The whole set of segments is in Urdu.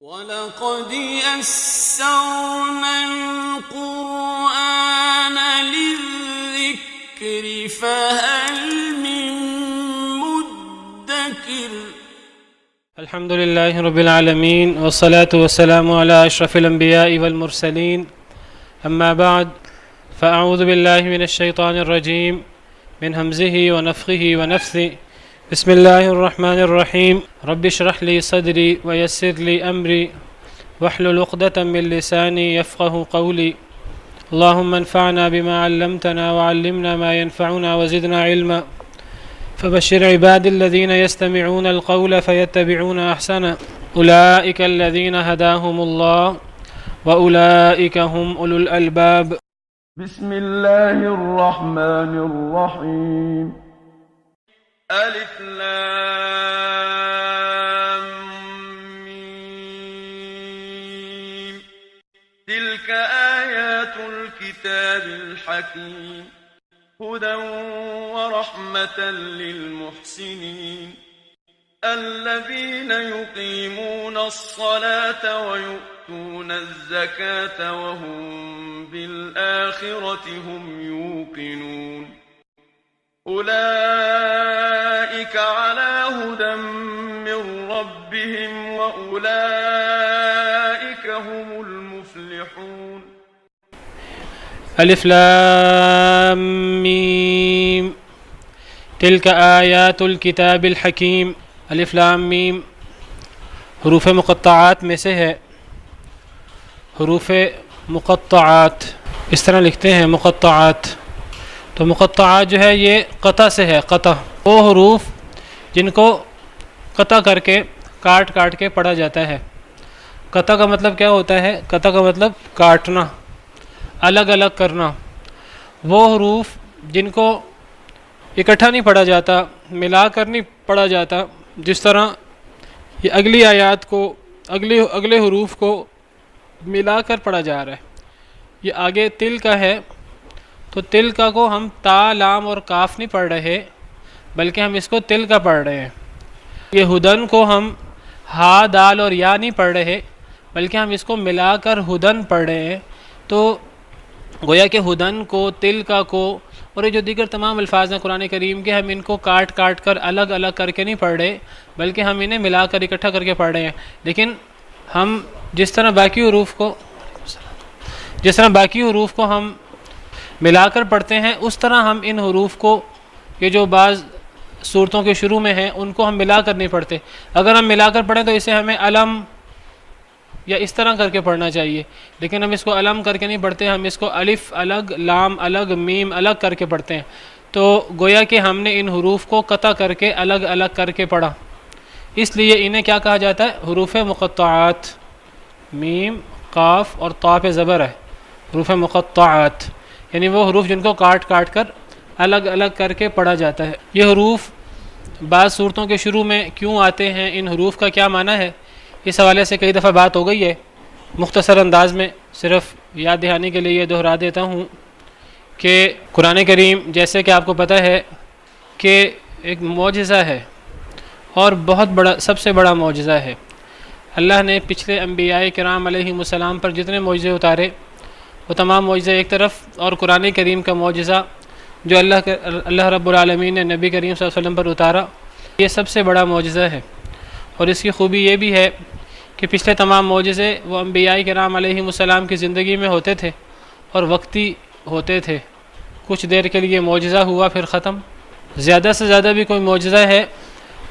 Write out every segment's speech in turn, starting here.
وَلَقَدْ يَسَّرْنَا الْقُرْآنَ لِلذِّكْرِ فَهَلْ مِن مُّدَّكِرٍ الحمد لله رب العالمين والصلاة والسلام على أشرف الأنبياء والمرسلين أما بعد فأعوذ بالله من الشيطان الرجيم من همزه ونفخه ونفثه بسم الله الرحمن الرحيم رب اشرح لي صدري ويسر لي أمري واحلل عقدة من لساني يفقه قولي اللهم انفعنا بما علمتنا وعلمنا ما ينفعنا وزدنا علما فبشر عبادي الذين يستمعون القول فيتبعون أحسنه أولئك الذين هداهم الله وأولئك هم أولو الألباب بسم الله الرحمن الرحيم ألف لام ميم تلك آيات الكتاب الحكيم هدى ورحمة للمحسنين الذين يقيمون الصلاة ويؤتون الزكاة وهم بالآخرة هم يوقنون أولئك على هدى من ربهم وأولئك هم المفلحون الف لام میم تلک آیات الکتاب الحکیم الف لام میم حروف مقطعات میں سے ہے. حروف مقطعات اس طرح لکھتے ہیں مقطعات. تو مقطعات جو ہے یہ قطع سے ہے. قطع وہ حروف جن کو قطع کر کے کاٹ کے پڑھا جاتا ہے. قطع کا مطلب کیا ہوتا ہے؟ قطع کا مطلب کاٹنا، الگ الگ کرنا. وہ حروف جن کو اکٹھا نہیں پڑھا جاتا، ملا کر نہیں پڑھا جاتا، جس طرح یہ اگلی آیات کو اگلے حروف کو ملا کر پڑھا جا رہا ہے. یہ آگے تل کا ہے تو تل کا کو ہم تا، لام اور کاف نہیں پڑھ رہے، بلکہ ہم اس کو تل کا پڑھ رہے ہیں. یہ ہدن کو ہم ہا، دال اور یا نہیں پڑھ رہے، بلکہ ہم اس کو ملا کر ہدن پڑھ رہے ہیں. تو گویا کہ ہدن کو، تل کا کو اور یہ جو دیگر تمام الفاظ ہیں قرآن کریم کے، ہم ان کو کاٹ کر الگ الگ کر کے نہیں پڑھ رہے، بلکہ ہم انہیں ملا کر اکٹھا کر کے پڑھ رہے ہیں. لیکن ہم جس طرح باقی حروف کو ہم ملا کر پڑھتے ہیں، اس طرح ہم ان حروف کو، یہ جو بعض صورتوں کے شروع میں ہیں، ان کو ہم ملا کر نہیں پڑھتے. اگر ہم ملا کر پڑھیں تو اسے ہمیں علم یا اس طرح کر کے پڑھنا چاہیے، لیکن ہم اس کو علم کر کے نہیں پڑھتے، ہم اس کو الف الگ، لام الگ، میم الگ کر کے پڑھتے ہیں. تو گویا کہ ہم نے ان حروف کو قطع کر کے الگ الگ کر کے پڑھا، اس لیے انہیں کیا کہا جاتا ہے؟ حروف مقطعات. میم، قاف اور طا پہ زبر ہے. حروف مقطعات یعنی وہ حروف جن کو کاٹ کر الگ الگ کر کے پڑھا جاتا ہے. یہ حروف بعض صورتوں کے شروع میں کیوں آتے ہیں، ان حروف کا کیا معنی ہے، اس حوالے سے کئی دفعہ بات ہو گئی ہے. مختصر انداز میں صرف یاد دہانی کے لیے یہ دہرا دیتا ہوں کہ قرآن کریم جیسے کہ آپ کو پتہ ہے کہ ایک معجزہ ہے، اور بہت بڑا، سب سے بڑا معجزہ ہے. اللہ نے پچھلے انبیاء کرام علیہم السلام پر جتنے معجزے اتارے، وہ تمام معجزے ایک طرف، اور قرآن کریم کا معجزہ جو اللہ رب العالمین نے نبی کریم صلی اللہ علیہ وسلم پر اتارا، یہ سب سے بڑا معجزہ ہے. اور اس کی خوبی یہ بھی ہے کہ پچھلے تمام معجزے وہ انبیاء کرام علیہم السلام کی زندگی میں ہوتے تھے اور وقتی ہوتے تھے. کچھ دیر کے لیے معجزہ ہوا پھر ختم. زیادہ سے زیادہ بھی کوئی معجزہ ہے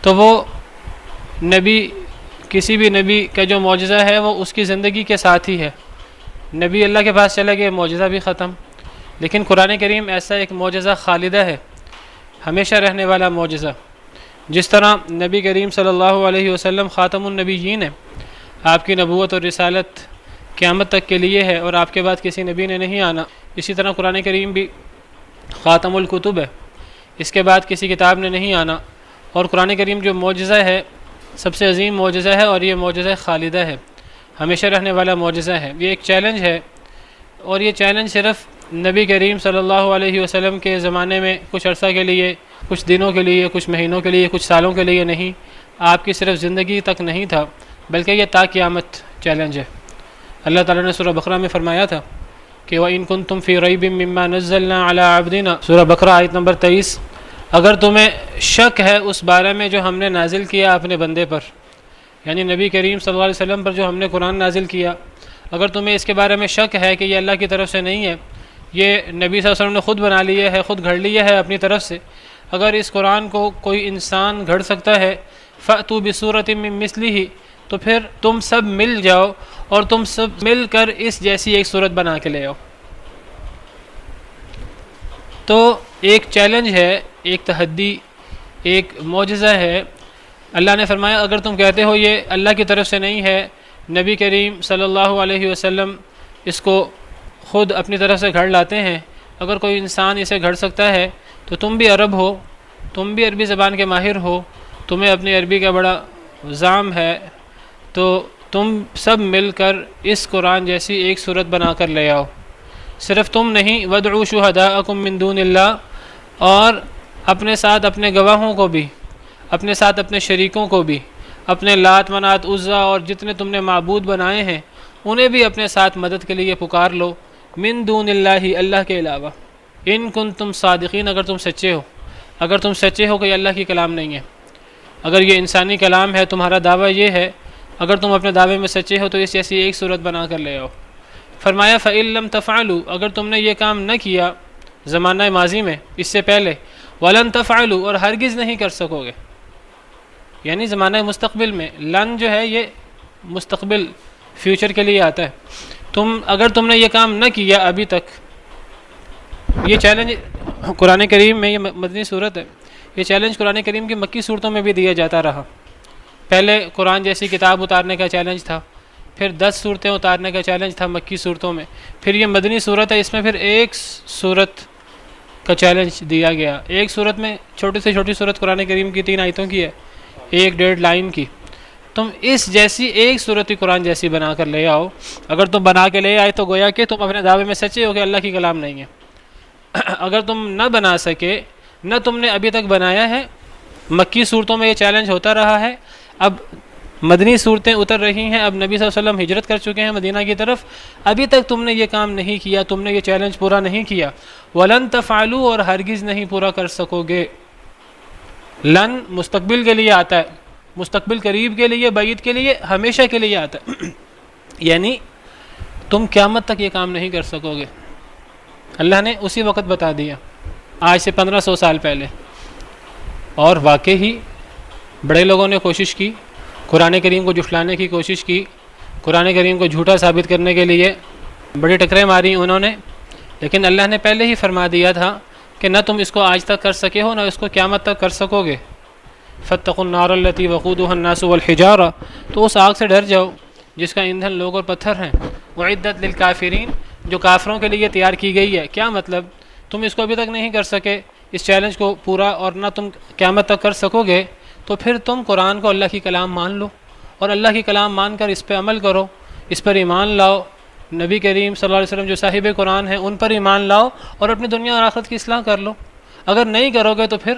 تو وہ کسی بھی نبی کا جو معجزہ ہے وہ اس کی زندگی کے ساتھ ہی ہے. نبی اللہ کے پاس چلے گئے، معجزہ بھی ختم. لیکن قرآن کریم ایسا ایک معجزہ خالدہ ہے، ہمیشہ رہنے والا معجزہ. جس طرح نبی کریم صلی اللہ علیہ وسلم خاتم النبیین ہے، آپ کی نبوت اور رسالت قیامت تک کے لیے ہے اور آپ کے بعد کسی نبی نے نہیں آنا. اسی طرح قرآن کریم بھی خاتم الکتب ہے، اس کے بعد کسی کتاب نے نہیں آنا. اور قرآن کریم جو معجزہ ہے، سب سے عظیم معجزہ ہے، اور یہ معجزہ خالدہ ہے، ہمیشہ رہنے والا معجزہ ہے. یہ ایک چیلنج ہے، اور یہ چیلنج صرف نبی کریم صلی اللہ علیہ وسلم کے زمانے میں کچھ عرصہ کے لیے، کچھ دنوں کے لیے، کچھ مہینوں کے لیے، کچھ سالوں کے لیے نہیں، آپ کی صرف زندگی تک نہیں تھا، بلکہ یہ تا قیامت چیلنج ہے۔ اللہ تعالیٰ نے سورہ بقرہ میں فرمایا تھا کہ وَإِن كُنتُمْ فِي رَيْبٍ مِّمَّا نَزَّلْنَا عَلَىٰ عَبْدِنَا، سورہ بقرہ آیت نمبر 23، اگر تمہیں شک ہے اس بارے میں جو ہم نے نازل کیا اپنے بندے پر، یعنی نبی کریم صلی اللہ علیہ وسلم پر جو ہم نے قرآن نازل کیا، اگر تمہیں اس کے بارے میں شک ہے کہ یہ اللہ کی طرف سے نہیں ہے، یہ نبی صلی اللہ علیہ وسلم نے خود بنا لیا ہے، خود گھڑ لیا ہے اپنی طرف سے، اگر اس قرآن کو کوئی انسان گھڑ سکتا ہے فَأْتُوا بِسُورَةٍ مِّن مِّثْلِهِ، تو پھر تم سب مل جاؤ اور تم سب مل کر اس جیسی ایک صورت بنا کے لے آؤ۔ تو ایک چیلنج ہے، ایک تحدی، ایک معجزہ ہے۔ اللہ نے فرمایا اگر تم کہتے ہو یہ اللہ کی طرف سے نہیں ہے، نبی کریم صلی اللہ علیہ وسلم اس کو خود اپنی طرف سے گھڑ لاتے ہیں، اگر کوئی انسان اسے گھڑ سکتا ہے تو تم بھی عرب ہو، تم بھی عربی زبان کے ماہر ہو، تمہیں اپنی عربی کا بڑا ذام ہے، تو تم سب مل کر اس قرآن جیسی ایک صورت بنا کر لے آؤ۔ صرف تم نہیں، وَادْعُوا شُهَدَاءَكُم مِّن دُونِ اللَّهِ، اور اپنے ساتھ اپنے گواہوں کو بھی، اپنے ساتھ اپنے شریکوں کو بھی، اپنے لات منات عزا اور جتنے تم نے معبود بنائے ہیں انہیں بھی اپنے ساتھ مدد کے لیے پکار لو، من دون اللہ، اللہ کے علاوہ، ان کنتم صادقین، اگر تم سچے ہو، اگر تم سچے ہو کہ یہ اللہ کی کلام نہیں ہے، اگر یہ انسانی کلام ہے، تمہارا دعویٰ یہ ہے، اگر تم اپنے دعوے میں سچے ہو تو اس جیسی ایک صورت بنا کر لے آؤ۔ فرمایا فَإِن لَّمْ تَفْعَلُوا، اگر تم نے یہ کام نہ کیا زمانہ ماضی میں اس سے پہلے، وَلَن تَفْعَلُوا، اور ہرگز نہیں کر سکو گے، یعنی زمانہ مستقبل میں، لن جو ہے یہ مستقبل فیوچر کے لیے آتا ہے، اگر تم نے یہ کام نہ کیا ابھی تک، یہ چیلنج قرآن کریم میں، یہ مدنی صورت ہے، یہ چیلنج قرآن کریم کی مکی صورتوں میں بھی دیا جاتا رہا۔ پہلے قرآن جیسی کتاب اتارنے کا چیلنج تھا، پھر 10 صورتیں اتارنے کا چیلنج تھا مکی صورتوں میں، پھر یہ مدنی صورت ہے، اس میں پھر ایک صورت کا چیلنج دیا گیا۔ ایک صورت میں چھوٹی سے چھوٹی صورت قرآن کریم کی 3 آیتوں کی ہے، 1-1.5 لائن کی، تم اس جیسی ایک صورت قرآن جیسی بنا کر لے آؤ۔ اگر تم بنا کے لے آئے تو گویا کہ تم اپنے دعوے میں سچے ہو کہ اللہ کی کلام نہیں ہے۔ اگر تم نہ بنا سکے، نہ تم نے ابھی تک بنایا ہے، مکی صورتوں میں یہ چیلنج ہوتا رہا ہے، اب مدنی صورتیں اتر رہی ہیں، اب نبی صلی اللہ علیہ وسلم ہجرت کر چکے ہیں مدینہ کی طرف، ابھی تک تم نے یہ کام نہیں کیا، تم نے یہ چیلنج پورا نہیں کیا، وَلَن تَفْعَلُوا، اور ہرگز نہیں پورا کر سکو گے۔ لن مستقبل کے لیے آتا ہے، مستقبل قریب کے لیے، بعید کے لیے، ہمیشہ کے لیے آتا ہے، یعنی تم قیامت تک یہ کام نہیں کر سکو گے۔ اللہ نے اسی وقت بتا دیا، آج سے 1500 سال پہلے، اور واقعی بڑے لوگوں نے کوشش کی، قرآن کریم کو جھٹلانے کی کوشش کی، قرآن کریم کو جھوٹا ثابت کرنے کے لیے بڑی ٹکریں ماری انہوں نے، لیکن اللہ نے پہلے ہی فرما دیا تھا کہ نہ تم اس کو آج تک کر سکے ہو، نہ اس کو قیامت تک کر سکو گے۔ فَاتَّقُوا النَّارَ الَّتِي وَقُودُهَا النَّاسُ وَالْحِجَارَةُ، تو اس آگ سے ڈر جاؤ جس کا ایندھن لوگ اور پتھر ہیں، وَعِدَّتْ لِلْكَافِرِينَ، جو کافروں کے لیے تیار کی گئی ہے۔ کیا مطلب؟ تم اس کو ابھی تک نہیں کر سکے اس چیلنج کو پورا، اور نہ تم قیامت تک کر سکو گے، تو پھر تم قرآن کو اللہ کی کلام مان لو، اور اللہ کی کلام مان کر اس پہ عمل کرو، اس پر ایمان لاؤ، نبی کریم صلی اللہ علیہ وسلم جو صاحب قرآن ہیں ان پر ایمان لاؤ، اور اپنی دنیا اور آخرت کی اصلاح کر لو۔ اگر نہیں کرو گے تو پھر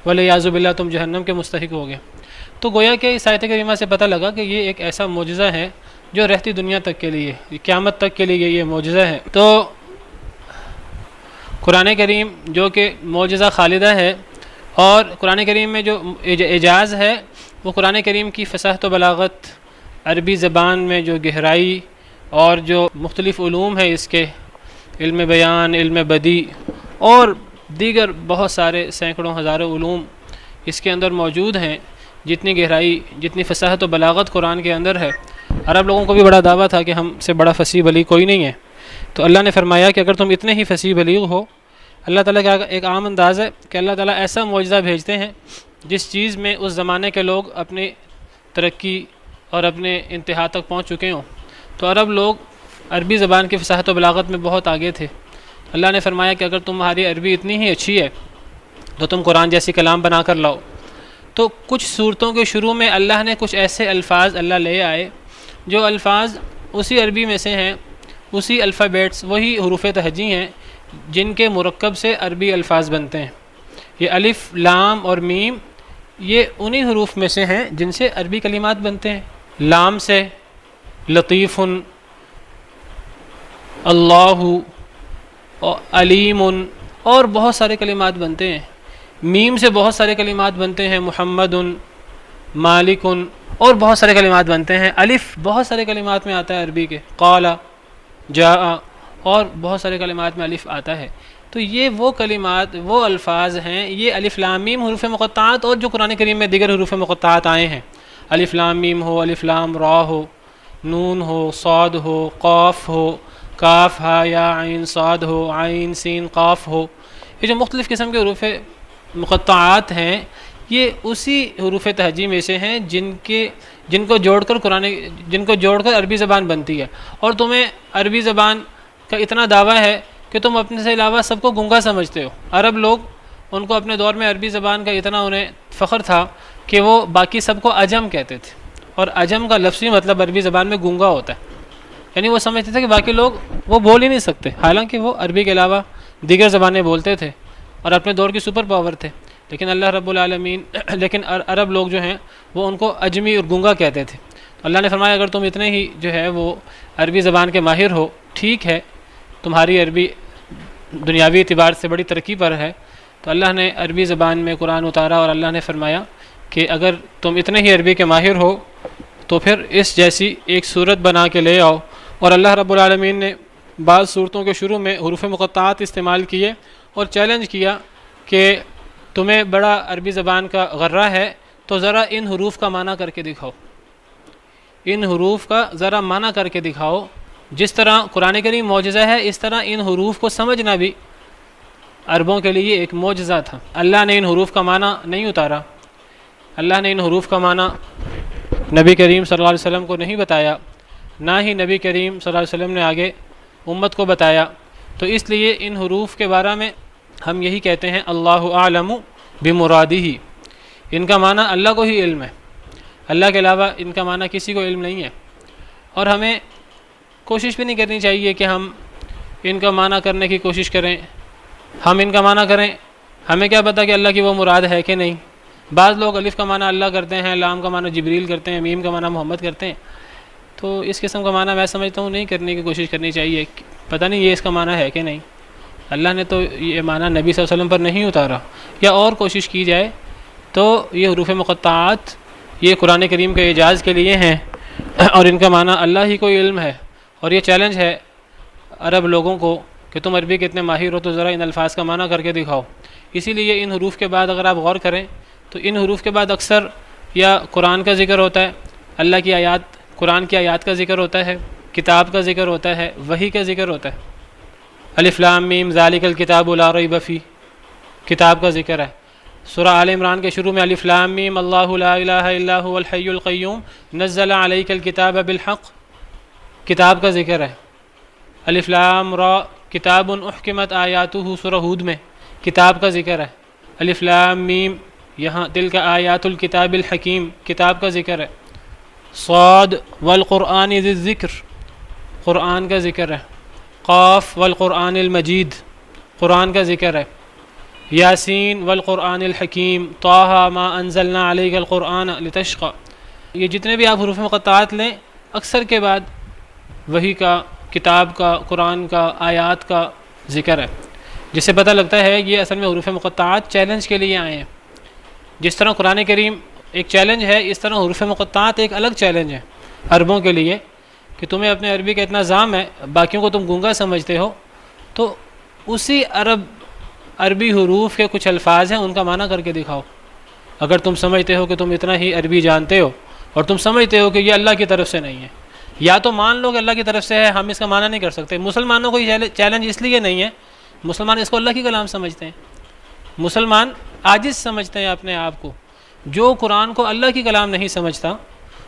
وَلِعِیاذُ بِاللہ تم جہنم کے مستحق ہوگے۔ تو گویا کہ اس آیت کریمہ سے پتہ لگا کہ یہ ایک ایسا معجزہ ہے جو رہتی دنیا تک کے لیے، قیامت تک کے لیے یہ معجزہ ہے۔ تو قرآن کریم جو کہ معجزہ خالدہ ہے، اور قرآن کریم میں جو اعجاز ہے وہ قرآن کریم کی فصاحت و بلاغت، عربی زبان میں جو گہرائی اور جو مختلف علوم ہے اس کے، علم بیان، علم بدیع اور دیگر بہت سارے سینکڑوں ہزاروں علوم اس کے اندر موجود ہیں۔ جتنی گہرائی، جتنی فصاحت و بلاغت قرآن کے اندر ہے، عرب لوگوں کو بھی بڑا دعویٰ تھا کہ ہم سے بڑا فصیح بلیغ کوئی نہیں ہے، تو اللہ نے فرمایا کہ اگر تم اتنے ہی فصیح بلیغ ہو، اللہ تعالیٰ کا ایک عام انداز ہے کہ اللہ تعالیٰ ایسا معجزہ بھیجتے ہیں جس چیز میں اس زمانے کے لوگ اپنی ترقی اور اپنے انتہا تک پہنچ چکے ہوں۔ تو عرب لوگ عربی زبان کی فصاحت و بلاغت میں بہت آگے تھے۔ اللہ نے فرمایا کہ اگر تمہاری عربی اتنی ہی اچھی ہے تو تم قرآن جیسی کلام بنا کر لاؤ۔ تو کچھ صورتوں کے شروع میں اللہ نے کچھ ایسے الفاظ اللہ لے آئے جو الفاظ اسی عربی میں سے ہیں، اسی الفابیٹس، وہی حروف تہجی ہیں جن کے مرکب سے عربی الفاظ بنتے ہیں۔ یہ الف، لام اور میم یہ انہی حروف میں سے ہیں جن سے عربی کلمات بنتے ہیں۔ لام سے لطیف، اللہ، علیم اور بہت سارے کلمات بنتے ہیں۔ میم سے بہت سارے کلمات بنتے ہیں، محمد، مالک اور بہت سارے کلمات بنتے ہیں۔ الف بہت سارے کلمات میں آتا ہے عربی کے، قال، جاء اور بہت سارے کلمات میں الف آتا ہے۔ تو یہ وہ کلمات، وہ الفاظ ہیں، یہ الف لام میم حروف مقطعات اور جو قرآن کریم میں دیگر حروف مقطعات آئے ہیں، الف لام میم ہو، الف لام را ہو، نون ہو، صاد ہو، قاف ہو، کاف ہا یا عین صاد ہو، عین سین قاف ہو، یہ جو مختلف قسم کے حروف مقطعات ہیں یہ اسی حروف تہجی میں سے ہیں جن کو جوڑ کر عربی زبان بنتی ہے۔ اور تمہیں عربی زبان کا اتنا دعویٰ ہے کہ تم اپنے سے علاوہ سب کو گنگا سمجھتے ہو۔ عرب لوگ، ان کو اپنے دور میں عربی زبان کا اتنا انہیں فخر تھا کہ وہ باقی سب کو عجم کہتے تھے، اور عجم کا لفظی مطلب عربی زبان میں گنگا ہوتا ہے، یعنی وہ سمجھتے تھے کہ باقی لوگ وہ بول ہی نہیں سکتے، حالانکہ وہ عربی کے علاوہ دیگر زبانیں بولتے تھے اور اپنے دور کی سپر پاور تھے، لیکن اللہ رب العالمین عرب لوگ جو ہیں وہ ان کو عجمی اور گنگا کہتے تھے۔ اللہ نے فرمایا اگر تم اتنے ہی جو ہے وہ عربی زبان کے ماہر ہو، ٹھیک ہے، تمہاری عربی دنیاوی اعتبار سے بڑی ترقی پر ہے، تو اللہ نے عربی زبان میں قرآن اتارا اور اللہ نے فرمایا کہ اگر تم اتنے ہی عربی کے ماہر ہو تو پھر اس جیسی ایک صورت بنا کے لے آؤ۔ اور اللہ رب العالمین نے بعض صورتوں کے شروع میں حروف مقطعات استعمال کیے اور چیلنج کیا کہ تمہیں بڑا عربی زبان کا غرہ ہے تو ذرا ان حروف کا معنی کر کے دکھاؤ، ان حروف کا ذرا معنی کر کے دکھاؤ۔ جس طرح قرآن کریم معجزہ ہے، اس طرح ان حروف کو سمجھنا بھی عربوں کے لیے ایک معجزہ تھا۔ اللہ نے ان حروف کا معنی نہیں اتارا، اللہ نے ان حروف کا معنی نبی کریم صلی اللہ علیہ وسلم کو نہیں بتایا، نہ ہی نبی کریم صلی اللہ علیہ وسلم نے آگے امت کو بتایا۔ تو اس لیے ان حروف کے بارے میں ہم یہی کہتے ہیں اللہ اعلم بمرادہ، ان کا معنی اللہ کو ہی علم ہے، اللہ کے علاوہ ان کا معنی کسی کو علم نہیں ہے۔ اور ہمیں کوشش بھی نہیں کرنی چاہیے کہ ہم ان کا معنی کرنے کی کوشش کریں، ہم ان کا معنی کریں، ہمیں کیا پتہ کہ اللہ کی وہ مراد ہے کہ نہیں۔ بعض لوگ الف کا معنی اللہ کرتے ہیں، لام کا معنی جبریل کرتے ہیں، میم کا معنی محمد کرتے ہیں، تو اس قسم کا معنی میں سمجھتا ہوں نہیں کرنے کی کوشش کرنی چاہیے۔ پتہ نہیں یہ اس کا معنی ہے کہ نہیں، اللہ نے تو یہ معنی نبی صلی اللہ علیہ وسلم پر نہیں اتارا، یا اور کوشش کی جائے تو یہ حروف مقطعات یہ قرآن کریم کے اعجاز کے لیے ہیں اور ان کا معنی اللہ ہی کو علم ہے۔ اور یہ چیلنج ہے عرب لوگوں کو کہ تم عربی کے اتنے ماہر ہو تو ذرا ان الفاظ کا معنی کر کے دکھاؤ۔ اسی لیے ان حروف کے بعد اگر آپ غور کریں تو ان حروف کے بعد اکثر یا قرآن کا ذکر ہوتا ہے، اللہ کی آیات، قرآن کی آیات کا ذکر ہوتا ہے، کتاب کا ذکر ہوتا ہے، وحی کا ذکر ہوتا ہے۔ الف لام میم ذالک الکتاب لا ریب فیہ، کتاب کا ذکر ہے۔ سورہ آل عمران کے شروع میں الف لام میم اللہ لا الہ الا هو الحی القیوم نزل علیک الکتاب بالحق، کتاب کا ذکر ہے۔ الف لام را کتاب احکمت آیاتہ، سورہ ہود میں کتاب کا ذکر ہے۔ الف لام میم یہاں تلک آیات الکتاب الحکیم، کتاب کا ذکر ہے۔ صاد والقرآن ذی الذکر، قرآن کا ذکر ہے۔ قاف والقرآن المجید، قرآن کا ذکر ہے۔ یاسین والقرآن الحکیم، طٰہٰ ما انزلنا علیک القرآن لتشقی، یہ جتنے بھی آپ حروف مقطعات لیں اکثر کے بعد وحی کا، کتاب کا، قرآن کا، آیات کا ذکر ہے، جس سے پتہ لگتا ہے یہ اصل میں حروف مقطعات چیلنج کے لیے آئے ہیں۔ جس طرح قرآن کریم ایک چیلنج ہے، اس طرح حروف مقطعات ایک الگ چیلنج ہے عربوں کے لیے کہ تمہیں اپنے عربی کا اتنا ذام ہے، باقیوں کو تم گنگا سمجھتے ہو، تو اسی عربی حروف کے کچھ الفاظ ہیں ان کا معنی کر کے دکھاؤ۔ اگر تم سمجھتے ہو کہ تم اتنا ہی عربی جانتے ہو اور تم سمجھتے ہو کہ یہ اللہ کی طرف سے نہیں ہے، یا تو مان لو کہ اللہ کی طرف سے ہے، ہم اس کا معنی نہیں کر سکتے۔ مسلمانوں کو یہ چیلنج اس لیے نہیں ہے، مسلمان اس کو اللہ کی کلام سمجھتے ہیں، مسلمان عاجز سمجھتے ہیں اپنے آپ کو۔ جو قرآن کو اللہ کی کلام نہیں سمجھتا،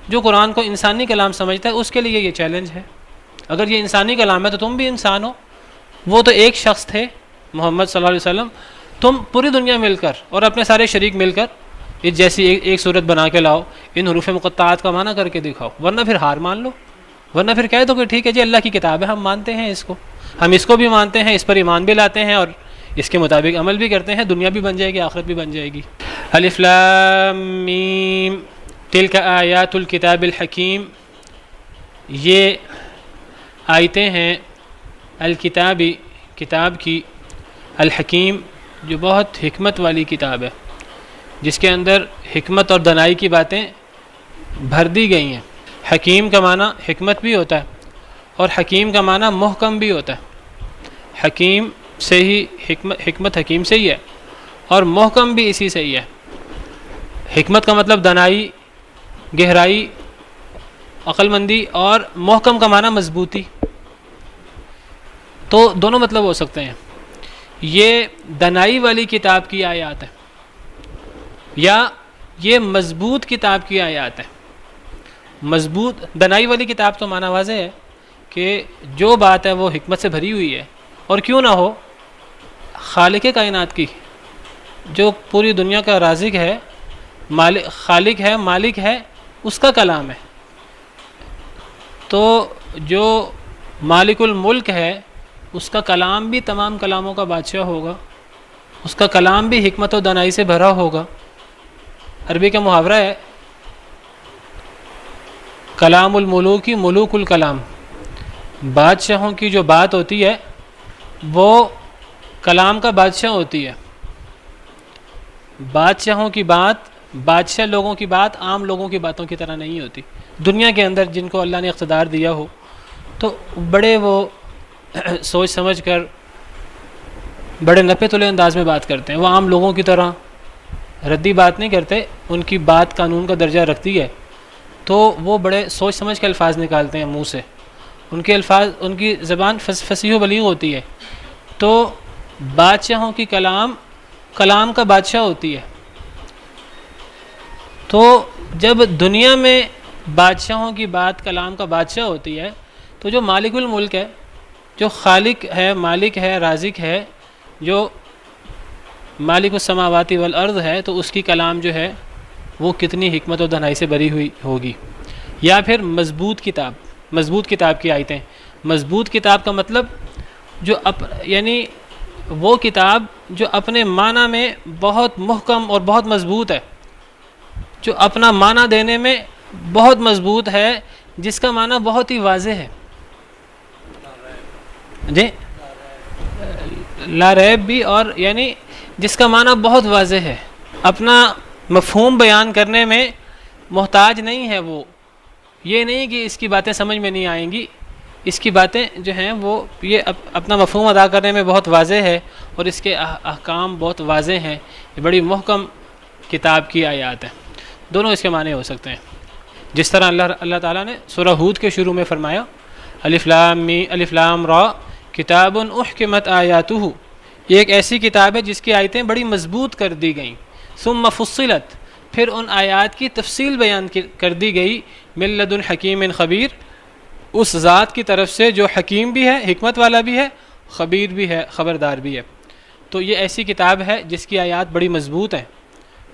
جو قرآن کو انسانی کلام سمجھتا ہے، اس کے لیے یہ چیلنج ہے۔ اگر یہ انسانی کلام ہے تو تم بھی انسان ہو، وہ تو ایک شخص تھے محمد صلی اللہ علیہ وسلم، تم پوری دنیا مل کر اور اپنے سارے شریک مل کر اس جیسی ایک صورت بنا کے لاؤ، ان حروف مقطعات کا معنی کر کے دکھاؤ، ورنہ پھر ہار مان لو، ورنہ پھر کہہ دو کہ ٹھیک ہے جی اللہ کی کتاب ہے، ہم مانتے ہیں اس کو، ہم اس کو بھی مانتے ہیں، اس پر ایمان بھی لاتے ہیں اور اس کے مطابق عمل بھی کرتے ہیں، دنیا بھی بن جائے گی، آخرت بھی بن جائے گی۔ الف لام میم تلک آیات الکتاب الحکیم، یہ آیتیں ہیں الکتابی کتاب کی، الحکیم جو بہت حکمت والی کتاب ہے، جس کے اندر حکمت اور دانائی کی باتیں بھر دی گئی ہیں۔ حکیم کا معنی حکمت بھی ہوتا ہے اور حکیم کا معنی محکم بھی ہوتا ہے۔ حکیم سے ہی حکمت حکیم سے ہی ہے اور محکم بھی اسی سے ہی ہے۔ حکمت کا مطلب دانائی، گہرائی، عقل مندی، اور محکم کا معنی مضبوطی، تو دونوں مطلب ہو سکتے ہیں۔ یہ دانائی والی کتاب کی آیات ہے یا یہ مضبوط کتاب کی آیات ہے۔ مضبوط دانائی والی کتاب تو معنی واضح ہے کہ جو بات ہے وہ حکمت سے بھری ہوئی ہے، اور کیوں نہ ہو، خالق کائنات کی، جو پوری دنیا کا رازق ہے، خالق ہے، مالک ہے، اس کا کلام ہے۔ تو جو مالک الملک ہے اس کا کلام بھی تمام کلاموں کا بادشاہ ہوگا، اس کا کلام بھی حکمت و دانائی سے بھرا ہوگا۔ عربی کا محاورہ ہے کلام الملوک ملوک الکلام، بادشاہوں کی جو بات ہوتی ہے وہ کلام کا بادشاہ ہوتی ہے۔ بادشاہوں کی بات، بادشاہ لوگوں کی بات عام لوگوں کی باتوں کی طرح نہیں ہوتی۔ دنیا کے اندر جن کو اللہ نے اقتدار دیا ہو تو بڑے وہ سوچ سمجھ کر بڑے نپے تلے انداز میں بات کرتے ہیں، وہ عام لوگوں کی طرح ردی بات نہیں کرتے، ان کی بات قانون کا درجہ رکھتی ہے، تو وہ بڑے سوچ سمجھ کے الفاظ نکالتے ہیں منہ سے، ان کے الفاظ، ان کی زبان فصیح و بلیغ ہوتی ہے۔ تو بادشاہوں کی کلام کلام کا بادشاہ ہوتی ہے۔ تو جب دنیا میں بادشاہوں کی بات کلام کا بادشاہ ہوتی ہے تو جو مالک الملک ہے، جو خالق ہے، مالک ہے، رازق ہے، جو مالک السماوات والارض ہے، تو اس کی کلام جو ہے وہ کتنی حکمت و دانائی سے بھری ہوئی ہوگی۔ یا پھر مضبوط کتاب، مضبوط کتاب کی آیتیں۔ مضبوط کتاب کا مطلب جو یعنی وہ کتاب جو اپنے معنی میں بہت محکم اور بہت مضبوط ہے، جو اپنا معنی دینے میں بہت مضبوط ہے، جس کا معنی بہت ہی واضح ہے، جی لا ریب بھی، اور یعنی جس کا معنی بہت واضح ہے، اپنا مفہوم بیان کرنے میں محتاج نہیں ہے۔ وہ یہ نہیں کہ اس کی باتیں سمجھ میں نہیں آئیں گی، اس کی باتیں جو ہیں وہ یہ اپنا مفہوم ادا کرنے میں بہت واضح ہے اور اس کے احکام بہت واضح ہیں۔ یہ بڑی محکم کتاب کی آیات ہیں۔ دونوں اس کے معنی ہو سکتے ہیں، جس طرح اللہ تعالیٰ نے سورہ ہود کے شروع میں فرمایا الف لام را کتاب احکمت آیاتہ، یہ ایک ایسی کتاب ہے جس کی آیتیں بڑی مضبوط کر دی گئیں، ثم فصلت، پھر ان آیات کی تفصیل بیان کر دی گئی، من لدن حکیم خبیر، اس ذات کی طرف سے جو حکیم بھی ہے، حکمت والا بھی ہے، خبیر بھی ہے، خبردار بھی ہے۔ تو یہ ایسی کتاب ہے جس کی آیات بڑی مضبوط ہیں،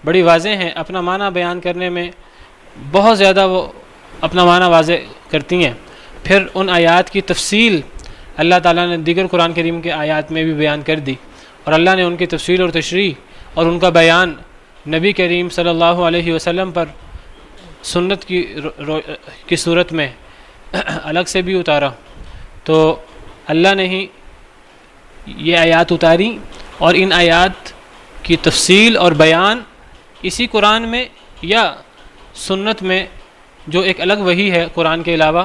بڑی واضح ہیں، اپنا معنی بیان کرنے میں بہت زیادہ وہ اپنا معنی واضح کرتی ہیں۔ پھر ان آیات کی تفصیل اللہ تعالیٰ نے دیگر قرآن کریم کے آیات میں بھی بیان کر دی، اور اللہ نے ان کی تفصیل اور تشریح اور ان کا بیان نبی کریم صلی اللہ علیہ وسلم پر سنت کی صورت میں الگ سے بھی اتارا۔ تو اللہ نے ہی یہ آیات اتاری، اور ان آیات کی تفصیل اور بیان اسی قرآن میں یا سنت میں جو ایک الگ وحی ہے قرآن کے علاوہ،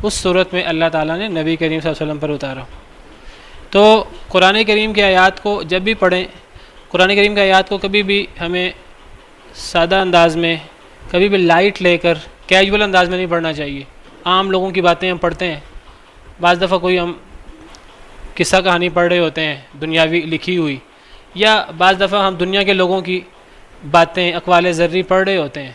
اس صورت میں اللہ تعالیٰ نے نبی کریم صلی اللہ علیہ وسلم پر اتارا۔ تو قرآن کریم کی آیات کو جب بھی پڑھیں، قرآن کریم کی آیات کو کبھی بھی ہمیں سادہ انداز میں، کبھی بھی لائٹ لے کر کیجول انداز میں نہیں پڑھنا چاہیے۔ عام لوگوں کی باتیں ہم پڑھتے ہیں، بعض دفعہ کوئی ہم قصہ کہانی پڑھ رہے ہوتے ہیں دنیاوی لکھی ہوئی، یا بعض دفعہ ہم دنیا کے لوگوں کی باتیں، اقوال زرعی پڑھ رہے ہوتے ہیں،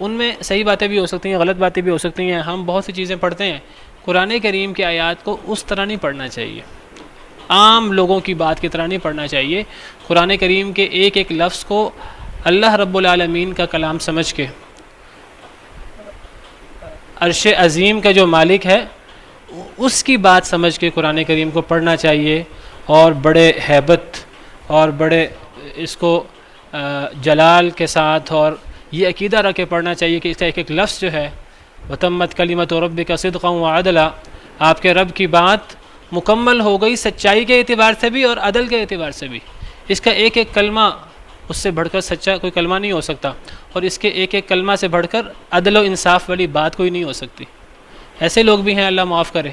ان میں صحیح باتیں بھی ہو سکتی ہیں، غلط باتیں بھی ہو سکتی ہیں، ہم بہت سی چیزیں پڑھتے ہیں۔ قرآن کریم کی آیات کو اس طرح نہیں پڑھنا چاہیے، عام لوگوں کی بات کی طرح نہیں پڑھنا چاہیے۔ قرآن کریم کے ایک ایک لفظ کو اللہ رب العالمین کا کلام سمجھ کے، عرش عظیم کا جو مالک ہے اس کی بات سمجھ کے قرآن کریم کو پڑھنا چاہیے، اور بڑے ہیبت اور بڑے اس کو جلال کے ساتھ اور یہ عقیدہ رکھ کے پڑھنا چاہیے کہ اس کا ایک ایک لفظ جو ہے وتمت کلمۃ ربک صدقا وعدلا، آپ کے رب کی بات مکمل ہو گئی سچائی کے اعتبار سے بھی اور عدل کے اعتبار سے بھی. اس کا ایک ایک کلمہ اس سے بڑھ کر سچا کوئی کلمہ نہیں ہو سکتا، اور اس کے ایک ایک کلمہ سے بڑھ کر عدل و انصاف والی بات کوئی نہیں ہو سکتی. ایسے لوگ بھی ہیں اللہ معاف کرے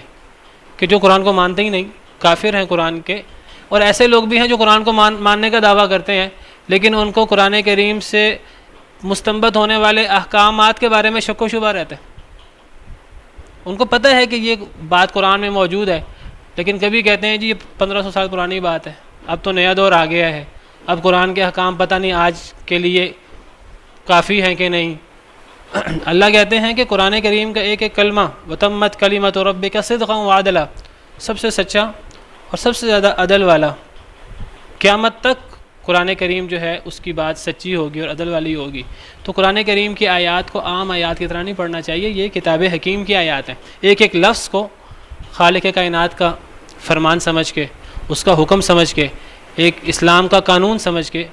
کہ جو قرآن کو مانتے ہی نہیں، کافر ہیں قرآن کے، اور ایسے لوگ بھی ہیں جو قرآن کو ماننے کا دعویٰ کرتے ہیں لیکن ان کو قرآن کریم سے مستنبط ہونے والے احکامات کے بارے میں شک و شبہ رہتا ہے. ان کو پتہ ہے کہ یہ بات قرآن میں موجود ہے، لیکن کبھی کہتے ہیں جی یہ 1500 سال پرانی بات ہے، اب تو نیا دور آ گیا ہے، اب قرآن کے احکام پتہ نہیں آج کے لیے کافی ہیں کہ نہیں. اللہ کہتے ہیں کہ قرآن کریم کا ایک ایک کلمہ وتمت کلمۃ ربک صدقا وعدلا، سب سے سچا اور سب سے زیادہ عدل والا. قیامت تک قرآن کریم جو ہے اس کی بات سچی ہوگی اور عدل والی ہوگی. تو قرآن کریم کی آیات کو عام آیات کی طرح نہیں پڑھنا چاہیے، یہ کتاب حکیم کی آیات ہیں. ایک ایک لفظ کو خالق کائنات کا فرمان سمجھ کے، اس کا حکم سمجھ کے، ایک اسلام کا قانون سمجھ کے،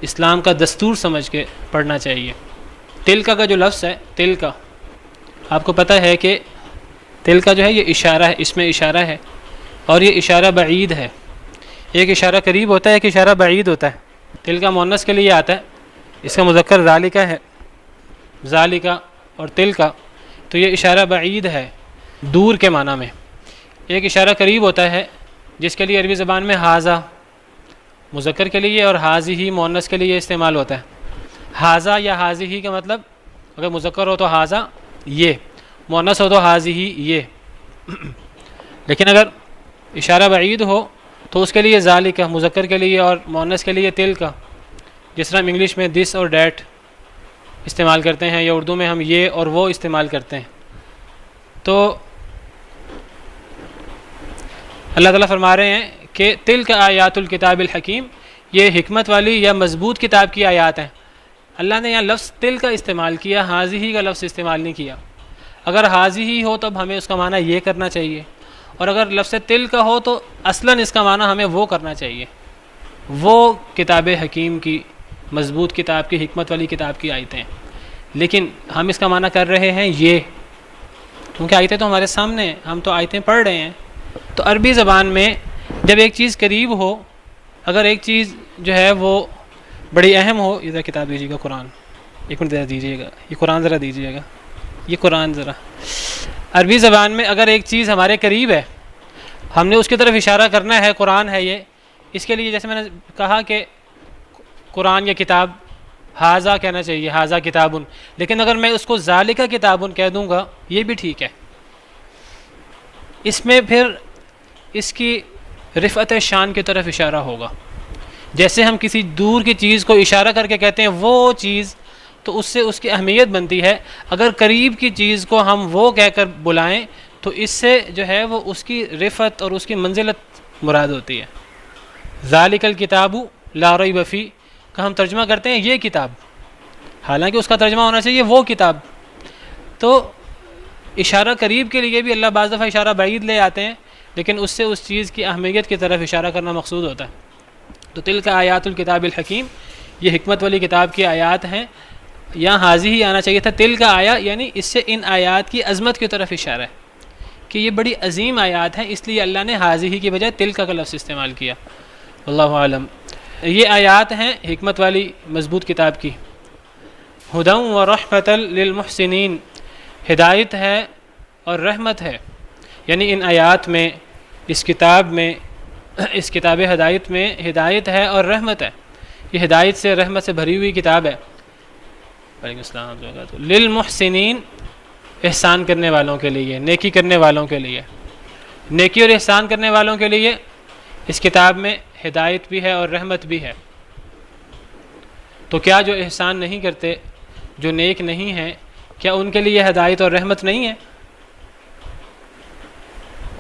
اسلام کا دستور سمجھ کے پڑھنا چاہیے. تلکا کا جو لفظ ہے، تلکا، آپ کو پتہ ہے کہ تلکا جو ہے یہ اشارہ ہے، اس میں اشارہ ہے، اور یہ اشارہ بعید ہے. ایک اشارہ قریب ہوتا ہے، ایک اشارہ بعید ہوتا ہے. تلکا مؤنث کے لیے آتا ہے، اس کا مذکر ذالکا ہے، ذالکا اور تلکا، تو یہ اشارہ بعید ہے دور کے معنی میں. ایک اشارہ قریب ہوتا ہے جس کے لیے عربی زبان میں ہاذا مذکر کے لیے اور حاذہ مؤنث کے لیے استعمال ہوتا ہے. ہاذا یا حاذہ کا مطلب اگر مذکر ہو تو ہاذا یہ، مؤنث ہو تو حاذہ یہ. لیکن اگر اشارہ بعید ہو تو اس کے لیے ذالکا مذکر کے لیے اور مؤنث کے لیے تلکا. جس طرح ہم انگلش میں دس اور دیٹ استعمال کرتے ہیں یا اردو میں ہم یہ اور وہ استعمال کرتے ہیں. تو اللہ تعالیٰ فرما رہے ہیں کہ تلک آیات الکتاب الحکیم، یہ حکمت والی یا مضبوط کتاب کی آیات ہیں. اللہ نے یہاں لفظ تل کا استعمال کیا، حاذہ کا لفظ استعمال نہیں کیا. اگر حاذہ ہو تب ہمیں اس کا معنی یہ کرنا چاہیے، اور اگر لفظ تل کا ہو تو اصلاً اس کا معنی ہمیں وہ کرنا چاہیے. وہ کتاب حکیم کی مضبوط کتاب کی حکمت والی کتاب کی آیتیں، لیکن ہم اس کا معنی کر رہے ہیں یہ، کیونکہ آیتیں تو ہمارے سامنے ہیں، ہم تو آیتیں پڑھ رہے ہیں. تو عربی زبان میں جب ایک چیز قریب ہو، اگر ایک چیز جو ہے وہ بڑی اہم ہو، ادھر کتاب دیجیے گا قرآن، ایک منٹ ذرا دیجیے گا، یہ قرآن ذرا دیجیے گا، یہ قرآن ذرا. عربی زبان میں اگر ایک چیز ہمارے قریب ہے، ہم نے اس کی طرف اشارہ کرنا ہے، قرآن ہے یہ، اس کے لیے جیسے میں نے کہا کہ قرآن یا کتاب، حاذا کہنا چاہیے، حاذا کتابن. لیکن اگر میں اس کو ذالکا کتابن کہہ دوں گا یہ بھی ٹھیک ہے. اس میں پھر اس کی رفعت شان کی طرف اشارہ ہوگا. جیسے ہم کسی دور کی چیز کو اشارہ کر کے کہتے ہیں وہ چیز، تو اس سے اس کی اہمیت بنتی ہے. اگر قریب کی چیز کو ہم وہ کہہ کر بلائیں تو اس سے جو ہے وہ اس کی رفعت اور اس کی منزلت مراد ہوتی ہے. ذالک الکتاب لا ریب فیہ کا ہم ترجمہ کرتے ہیں یہ کتاب، حالانکہ اس کا ترجمہ ہونا چاہیے وہ کتاب. تو اشارہ قریب کے لیے بھی اللہ بعض دفعہ اشارہ بعید لے آتے ہیں، لیکن اس سے اس چیز کی اہمیت کی طرف اشارہ کرنا مقصود ہوتا ہے. تو تلک آیات الکتاب الحکیم، یہ حکمت والی کتاب کی آیات ہیں. یہاں حاذہ ہی آنا چاہیے تھا، تل کا آیا، یعنی اس سے ان آیات کی عظمت کی طرف اشارہ ہے کہ یہ بڑی عظیم آیات ہیں، اس لیے اللہ نے حاذہ کی بجائے تل کا لفظ استعمال کیا. اللہ عالم. یہ آیات ہیں حکمت والی مضبوط کتاب کی. ہدی و رحمۃ للمحسنین، ہدایت ہے اور رحمت ہے. یعنی ان آیات میں، اس کتاب میں، اس کتاب ہدایت میں ہدایت ہے اور رحمت ہے. یہ ہدایت سے رحمت سے بھری ہوئی کتاب ہے. وعلیکم السلام. للمحسنین، احسان کرنے والوں کے لیے، نیکی کرنے والوں کے لیے، نیکی اور احسان کرنے والوں کے لیے اس کتاب میں ہدایت بھی ہے اور رحمت بھی ہے. تو کیا جو احسان نہیں کرتے، جو نیک نہیں ہیں، کیا ان کے لیے ہدایت اور رحمت نہیں ہے؟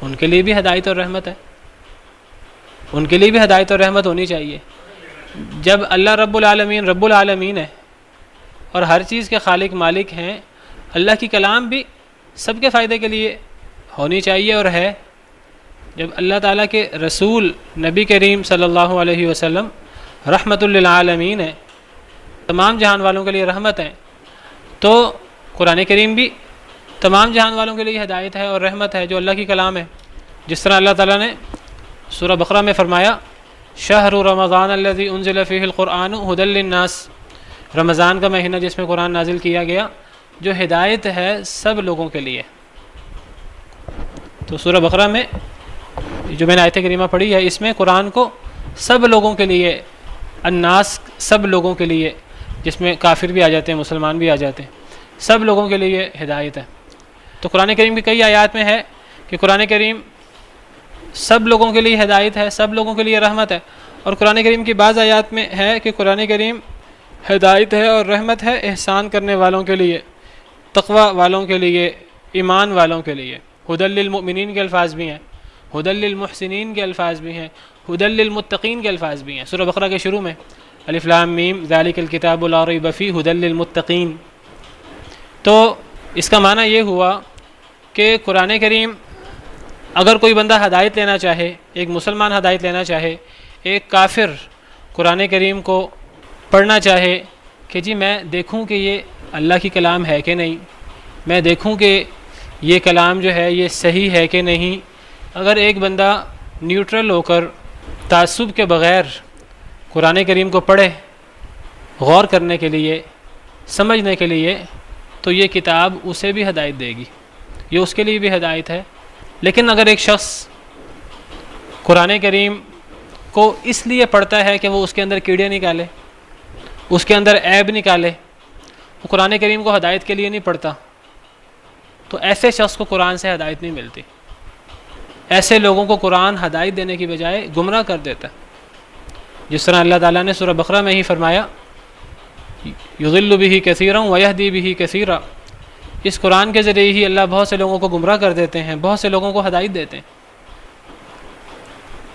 ان کے لیے بھی ہدایت اور رحمت ہے، ان کے لیے بھی ہدایت اور رحمت ہونی چاہیے. جب اللہ رب العالمین ہے اور ہر چیز کے خالق مالک ہیں، اللہ کی کلام بھی سب کے فائدے کے لیے ہونی چاہیے اور ہے. جب اللہ تعالیٰ کے رسول نبی کریم صلی اللہ علیہ وسلم رحمت للعالمین ہے، تمام جہان والوں کے لیے رحمت ہے، تو قرآن کریم بھی تمام جہان والوں کے لیے ہدایت ہے اور رحمت ہے، جو اللہ کی کلام ہے. جس طرح اللہ تعالیٰ نے سورہ بقرہ میں فرمایا شہر رمضان الذی انزل فیہ القرآن ھدی للناس، رمضان کا مہینہ جس میں قرآن نازل کیا گیا، جو ہدایت ہے سب لوگوں کے لیے. تو سورہ بقرہ میں جو میں نے آیت کریمہ پڑھی ہے، اس میں قرآن کو سب لوگوں کے لیے، الناس سب لوگوں کے لیے، جس میں کافر بھی آ جاتے ہیں، مسلمان بھی آ جاتے ہیں، سب لوگوں کے لیے ہدایت ہے. تو قرآن کریم کی کئی آیات میں ہے کہ قرآن کریم سب لوگوں کے لیے ہدایت ہے، سب لوگوں کے لیے رحمت ہے. اور قرآن کریم کی بعض آیات میں ہے کہ قرآن کریم ہدایت ہے اور رحمت ہے احسان کرنے والوں کے لیے، تقوی والوں کے لیے، ایمان والوں کے لیے. ھدی للمؤمنین کے الفاظ بھی ہیں، ھدی للمحسنین کے الفاظ بھی ہیں، ھدی للمتقین کے الفاظ بھی ہیں. سورہ بقرہ کے شروع میں الف لام میم ذالک الکتاب لا ریب فیہ ھدی للمتقین. تو اس کا معنی یہ ہوا کہ قرآن کریم اگر کوئی بندہ ہدایت لینا چاہے، ایک مسلمان ہدایت لینا چاہے، ایک کافر قرآن کریم کو پڑھنا چاہے کہ جی میں دیکھوں کہ یہ اللہ کی کلام ہے کہ نہیں، میں دیکھوں کہ یہ کلام جو ہے یہ صحیح ہے کہ نہیں. اگر ایک بندہ نیوٹرل ہو کر تعصب کے بغیر قرآن کریم کو پڑھے، غور کرنے کے لیے، سمجھنے کے لیے، تو یہ کتاب اسے بھی ہدایت دے گی، یہ اس کے لیے بھی ہدایت ہے. لیکن اگر ایک شخص قرآن کریم کو اس لیے پڑھتا ہے کہ وہ اس کے اندر کیڑے نکالے، اس کے اندر عیب نکالے، وہ قرآن کریم کو ہدایت کے لیے نہیں پڑھتا، تو ایسے شخص کو قرآن سے ہدایت نہیں ملتی. ایسے لوگوں کو قرآن ہدایت دینے کی بجائے گمراہ کر دیتا ہے. جس طرح اللہ تعالیٰ نے سورہ بقرہ میں ہی فرمایا یضل بہ کثیرا ویہدی بہ کثیرا، اس قرآن کے ذریعے ہی اللہ بہت سے لوگوں کو گمراہ کر دیتے ہیں، بہت سے لوگوں کو ہدایت دیتے ہیں.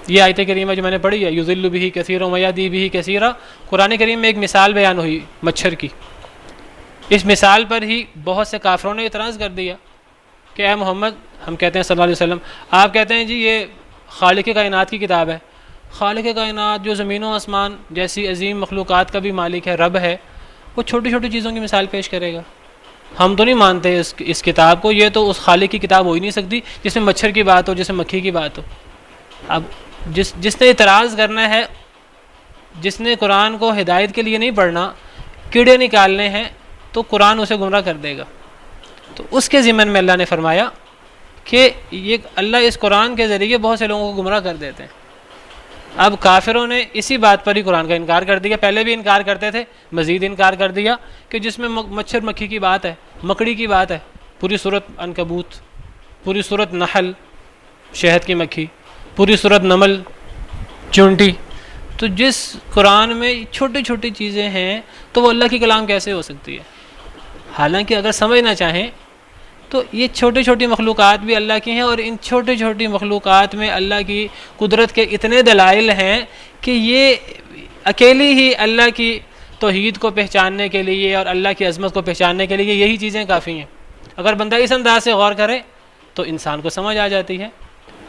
یہ آیت کریمہ جو میں نے پڑھی ہے یضل بہ کثیرا ویہدی بہ کثیرا، قرآن کریم میں ایک مثال بیان ہوئی مچھر کی. اس مثال پر ہی بہت سے کافروں نے اعتراض کر دیا کہ اے محمد، ہم کہتے ہیں صلی اللہ علیہ وسلم، آپ کہتے ہیں جی یہ خالق کائنات کی کتاب ہے، خالق کائنات جو زمین و آسمان جیسی عظیم مخلوقات کا بھی مالک ہے، رب ہے، وہ چھوٹی چھوٹی چیزوں کی مثال پیش کرے گا. ہم تو نہیں مانتے اس کتاب کو، یہ تو اس خالق کی کتاب ہو ہی نہیں سکتی جس میں مچھر کی بات ہو، جس میں مکھی کی بات ہو. اب جس نے اعتراض کرنا ہے، جس نے قرآن کو ہدایت کے لیے نہیں پڑھنا، کیڑے نکالنے ہیں، تو قرآن اسے گمراہ کر دے گا. تو اس کے ضمن میں اللہ نے فرمایا کہ یہ اللہ اس قرآن کے ذریعے بہت سے لوگوں کو گمراہ کر دیتے ہیں. اب کافروں نے اسی بات پر ہی قرآن کا انکار کر دیا. پہلے بھی انکار کرتے تھے، مزید انکار کر دیا کہ جس میں مچھر مکھی کی بات ہے، مکڑی کی بات ہے، پوری صورت عنکبوت، پوری صورت نحل شہد کی مکھی، پوری صورت نمل چونٹی. تو جس قرآن میں چھوٹی چھوٹی چیزیں ہیں تو وہ اللہ کی کلام کیسے ہو سکتی ہے؟ حالانکہ اگر سمجھنا چاہیں تو یہ چھوٹی چھوٹی مخلوقات بھی اللہ کی ہیں، اور ان چھوٹی چھوٹی مخلوقات میں اللہ کی قدرت کے اتنے دلائل ہیں کہ یہ اکیلی ہی اللہ کی توحید کو پہچاننے کے لیے اور اللہ کی عظمت کو پہچاننے کے لیے یہی چیزیں کافی ہیں. اگر بندہ اس انداز سے غور کرے تو انسان کو سمجھ آ جاتی ہے.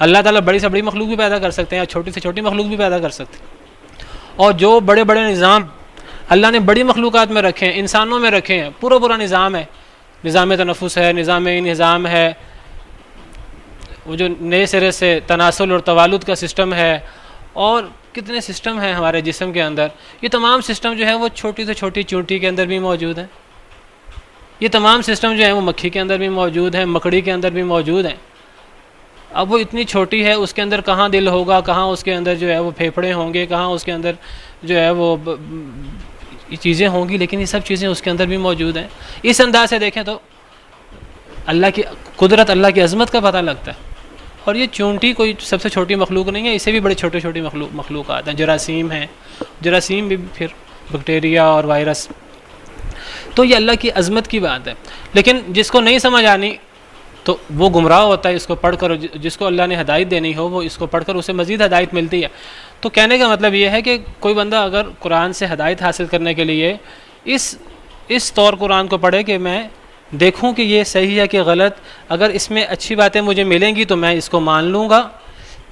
اللہ تعالیٰ بڑی سے بڑی مخلوق بھی پیدا کر سکتے ہیں اور چھوٹی سے چھوٹی مخلوق بھی پیدا کر سکتے ہیں. اور جو بڑے بڑے نظام اللہ نے بڑی مخلوقات میں رکھے ہیں، انسانوں میں رکھے ہیں، پورا نظام ہے، نظام تنفس ہے، نظام انہضام ہے، وہ جو نئے سرے سے تناسل اور توالد کا سسٹم ہے، اور کتنے سسٹم ہیں ہمارے جسم کے اندر. یہ تمام سسٹم جو ہیں وہ چھوٹی سے چھوٹی چونٹی کے اندر بھی موجود ہیں. یہ تمام سسٹم جو ہیں وہ مکھی کے اندر بھی موجود ہیں، مکڑی کے اندر بھی موجود ہیں. اب وہ اتنی چھوٹی ہے، اس کے اندر کہاں دل ہوگا، کہاں اس کے اندر جو ہے وہ پھیپھڑے ہوں گے، کہاں اس کے اندر جو ہے وہ چیزیں ہوں گی، لیکن یہ سب چیزیں اس کے اندر بھی موجود ہیں. اس انداز سے دیکھیں تو اللہ کی قدرت، اللہ کی عظمت کا پتہ لگتا ہے. اور یہ چونٹی کوئی سب سے چھوٹی مخلوق نہیں ہے، اسے بھی بڑے چھوٹے چھوٹی مخلوقات ہیں. جراثیم ہیں، جراثیم بھی پھر بیکٹیریا اور وائرس. تو یہ اللہ کی عظمت کی بات ہے. لیکن جس کو نہیں سمجھ آنی تو وہ گمراہ ہوتا ہے اس کو پڑھ کر. جس کو اللہ نے ہدایت دینی ہو وہ اس کو پڑھ کر اسے مزید ہدایت ملتی ہے. تو کہنے کا مطلب یہ ہے کہ کوئی بندہ اگر قرآن سے ہدایت حاصل کرنے کے لیے اس طور قرآن کو پڑھے کہ میں دیکھوں کہ یہ صحیح ہے کہ غلط، اگر اس میں اچھی باتیں مجھے ملیں گی تو میں اس کو مان لوں گا،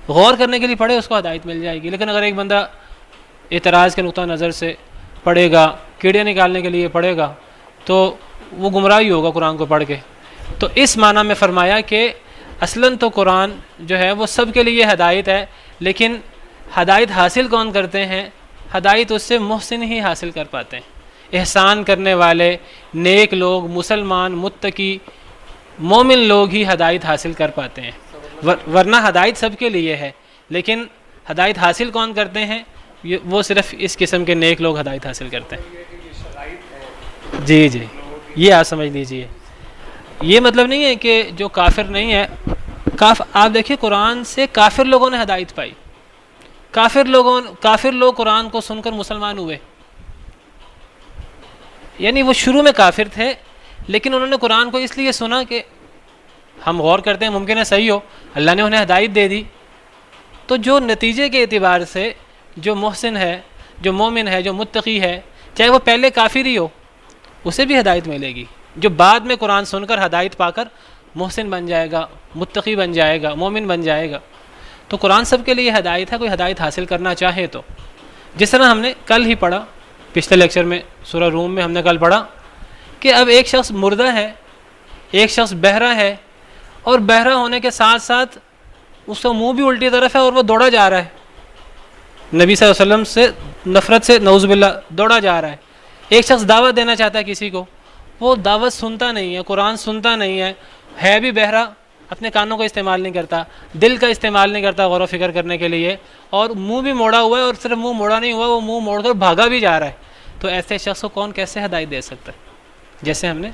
غور کرنے کے لیے پڑھے، اس کو ہدایت مل جائے گی. لیکن اگر ایک بندہ اعتراض کے نقطہ نظر سے پڑھے گا، کیڑے نکالنے کے لیے پڑھے گا تو وہ گمراہی ہوگا قرآن کو پڑھ کے۔ تو اس معنی میں فرمایا کہ اصلاً تو قرآن جو ہے وہ سب کے لیے ہدایت ہے، لیکن ہدایت حاصل کون کرتے ہیں؟ ہدایت اس سے محسن ہی حاصل کر پاتے ہیں، احسان کرنے والے نیک لوگ، مسلمان، متقی، مومن لوگ ہی ہدایت حاصل کر پاتے ہیں، ورنہ ہدایت سب کے لیے ہے، لیکن ہدایت حاصل کون کرتے ہیں؟ وہ صرف اس قسم کے نیک لوگ ہدایت حاصل کرتے ہیں۔ جی جی، یہ آپ سمجھ لیجئے، یہ مطلب نہیں ہے کہ جو کافر نہیں ہے، آپ دیکھیں قرآن سے کافر لوگوں نے ہدایت پائی، کافر لوگ قرآن کو سن کر مسلمان ہوئے، یعنی وہ شروع میں کافر تھے لیکن انہوں نے قرآن کو اس لیے سنا کہ ہم غور کرتے ہیں ممکن ہے صحیح ہو، اللہ نے انہیں ہدایت دے دی۔ تو جو نتیجے کے اعتبار سے جو محسن ہے، جو مومن ہے، جو متقی ہے، چاہے وہ پہلے کافر ہی ہو، اسے بھی ہدایت ملے گی، جو بعد میں قرآن سن کر ہدایت پا کر محسن بن جائے گا، متقی بن جائے گا، مومن بن جائے گا۔ تو قرآن سب کے لیے ہدایت ہے، کوئی ہدایت حاصل کرنا چاہے تو، جس طرح ہم نے کل ہی پڑھا، پچھلے لیکچر میں سورہ روم میں ہم نے کل پڑھا کہ اب ایک شخص مردہ ہے، ایک شخص بہرا ہے، اور بہرا ہونے کے ساتھ ساتھ اس کا منہ بھی الٹی طرف ہے اور وہ دوڑا جا رہا ہے، نبی صلی اللہ علیہ وسلم سے نفرت سے نعوذ باللہ دوڑا جا رہا ہے۔ ایک شخص دعوت دینا چاہتا ہے کسی کو، وہ دعوت سنتا نہیں ہے، قرآن سنتا نہیں ہے بھی بہرا، اپنے کانوں کا استعمال نہیں کرتا، دل کا استعمال نہیں کرتا غور و فکر کرنے کے لیے، اور منہ بھی موڑا ہوا ہے، اور صرف منہ موڑا نہیں ہوا، وہ منہ موڑ کر بھاگا بھی جا رہا ہے۔ تو ایسے شخص کو کون کیسے ہدایت دے سکتا ہے؟ جیسے ہم نے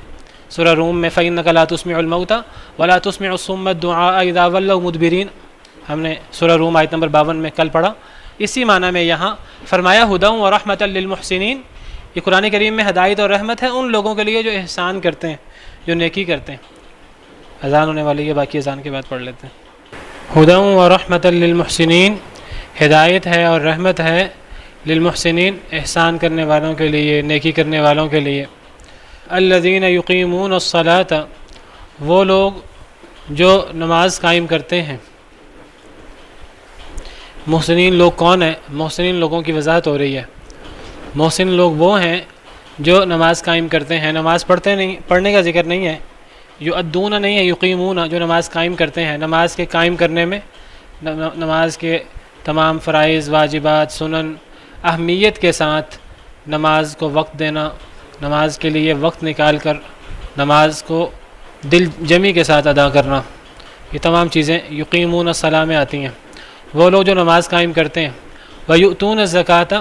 سورہ روم میں فَإِنَّكَ لَا تُسْمِعُ الْمَوْتَى وَلَا تُسْمِعُ الصُّمَّ الدُّعَاءَ إِذَا وَلَّوْا مُدْبِرِينَ، ہم نے سورہ روم آیت نمبر 52 میں کل پڑھا۔ اسی معنی میں یہاں فرمایا ہدیٰ وَرَحْمَةً لِّلْمُحْسِنِينَ، یہ قرآن کریم میں ہدایت اور رحمت ہے ان لوگوں کے لیے جو احسان کرتے ہیں، جو نیکی کرتے ہیں۔ اذان ہونے والی ہے، باقی اذان کے بعد پڑھ لیتے ہیں۔ ہدیٰ وَرَحْمَةً لِّلْمُحْسِنِينَ، ہدایت ہے اور رحمت ہے للمحسنین، احسان کرنے والوں کے لیے، نیکی کرنے والوں کے لیے۔ الذین یقیمون الصلاۃ، وہ لوگ جو نماز قائم کرتے ہیں۔ محسنین لوگ کون ہیں؟ محسنین لوگوں کی وضاحت ہو رہی ہے۔ محسن لوگ وہ ہیں جو نماز قائم کرتے ہیں، نماز پڑھتے نہیں، پڑھنے کا ذکر نہیں ہے، یؤدون نہیں ہے، یقیمون جو نماز قائم کرتے ہیں۔ نماز کے قائم کرنے میں نماز کے تمام فرائض، واجبات، سنن، اہمیت کے ساتھ نماز کو وقت دینا، نماز کے لیے وقت نکال کر نماز کو دل جمی کے ساتھ ادا کرنا، یہ تمام چیزیں یقیمون الصلاۃ میں آتی ہیں۔ وہ لوگ جو نماز قائم کرتے ہیں، ویؤتون الزکوٰۃ،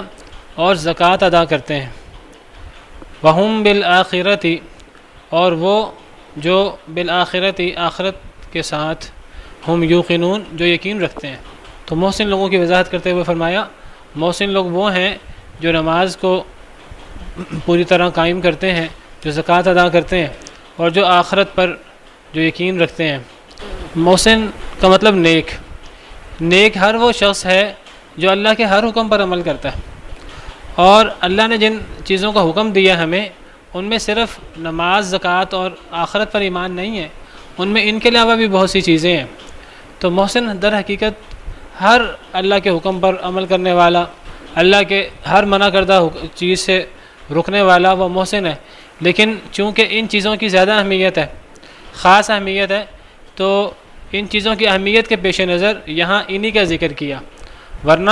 اور زکوٰۃ ادا کرتے ہیں، وہم بالآخرۃ، اور وہ جو بالآخرۃ، آخرت کے ساتھ، ہم یوقنون، جو یقین رکھتے ہیں۔ تو محسن لوگوں کی وضاحت کرتے ہوئے فرمایا محسن لوگ وہ ہیں جو نماز کو پوری طرح قائم کرتے ہیں، جو زکوٰۃ ادا کرتے ہیں، اور جو آخرت پر جو یقین رکھتے ہیں۔ محسن کا مطلب نیک، نیک ہر وہ شخص ہے جو اللہ کے ہر حکم پر عمل کرتا ہے، اور اللہ نے جن چیزوں کا حکم دیا ہمیں، ان میں صرف نماز، زکوٰۃ اور آخرت پر ایمان نہیں ہے، ان میں ان کے علاوہ بھی بہت سی چیزیں ہیں۔ تو محسن در حقیقت ہر اللہ کے حکم پر عمل کرنے والا، اللہ کے ہر منع کردہ چیز سے رکنے والا، وہ محسن ہے۔ لیکن چونکہ ان چیزوں کی زیادہ اہمیت ہے، خاص اہمیت ہے، تو ان چیزوں کی اہمیت کے پیش نظر یہاں انہی کا ذکر کیا، ورنہ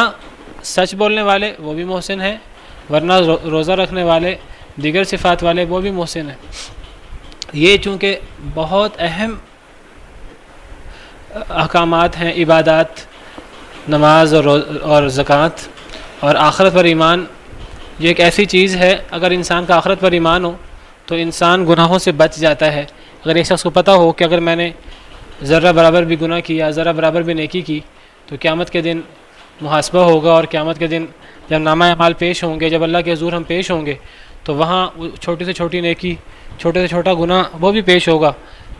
سچ بولنے والے وہ بھی محسن ہیں، ورنہ روزہ رکھنے والے، دیگر صفات والے وہ بھی محسن ہیں۔ یہ چونکہ بہت اہم احکامات ہیں، عبادات، نماز اور زکوٰۃ اور آخرت پر ایمان، یہ ایک ایسی چیز ہے اگر انسان کا آخرت پر ایمان ہو تو انسان گناہوں سے بچ جاتا ہے۔ اگر ایک شخص کو پتہ ہو کہ اگر میں نے ذرہ برابر بھی گناہ کیا، ذرہ برابر بھی نیکی کی، تو قیامت کے دن محاسبہ ہوگا، اور قیامت کے دن جب نامہ اعمال پیش ہوں گے، جب اللہ کے حضور ہم پیش ہوں گے، تو وہاں چھوٹی سے چھوٹی نیکی، چھوٹے سے چھوٹا گناہ وہ بھی پیش ہوگا،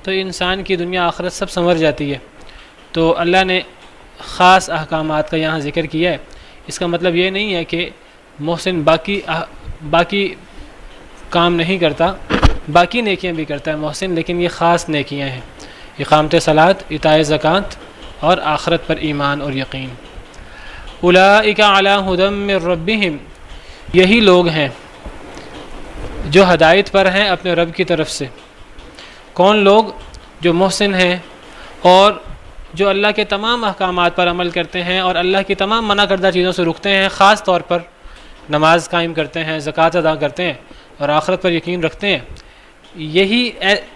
تو انسان کی دنیا آخرت سب سنور جاتی ہے۔ تو اللہ نے خاص احکامات کا یہاں ذکر کیا ہے۔ اس کا مطلب یہ نہیں ہے کہ محسن باقی کام نہیں کرتا، باقی نیکیاں بھی کرتا ہے محسن، لیکن یہ خاص نیکیاں ہیں، اقامت صلاۃ، ایتاء زکوٰۃ اور آخرت پر ایمان اور یقین۔ اولئک علی ھدی من ربہم، یہی لوگ ہیں جو ہدایت پر ہیں اپنے رب کی طرف سے۔ کون لوگ؟ جو محسن ہیں اور جو اللہ کے تمام احکامات پر عمل کرتے ہیں اور اللہ کی تمام منع کردہ چیزوں سے رکتے ہیں، خاص طور پر نماز قائم کرتے ہیں، زکوٰۃ ادا کرتے ہیں اور آخرت پر یقین رکھتے ہیں،